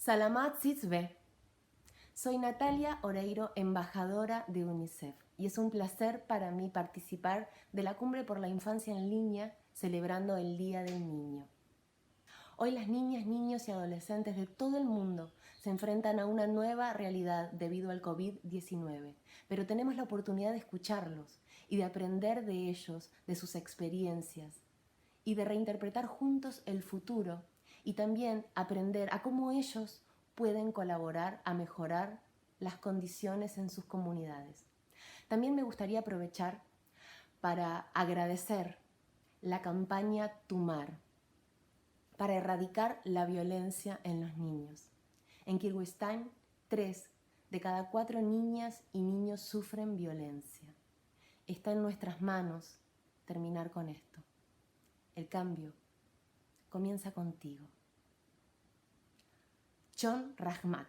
Salamat Sitzbe. Soy Natalia Oreiro, embajadora de UNICEF, y es un placer para mí participar de la Cumbre por la Infancia en línea celebrando el Día del Niño. Hoy las niñas, niños y adolescentes de todo el mundo se enfrentan a una nueva realidad debido al COVID-19, pero tenemos la oportunidad de escucharlos y de aprender de ellos, de sus experiencias, y de reinterpretar juntos el futuro y también aprender a cómo ellos pueden colaborar a mejorar las condiciones en sus comunidades. También me gustaría aprovechar para agradecer la campaña Tumar, para erradicar la violencia en los niños. En Kirguistán, 3 de cada 4 niñas y niños sufren violencia. Está en nuestras manos terminar con esto. El cambio comienza contigo. Chon Rahmat.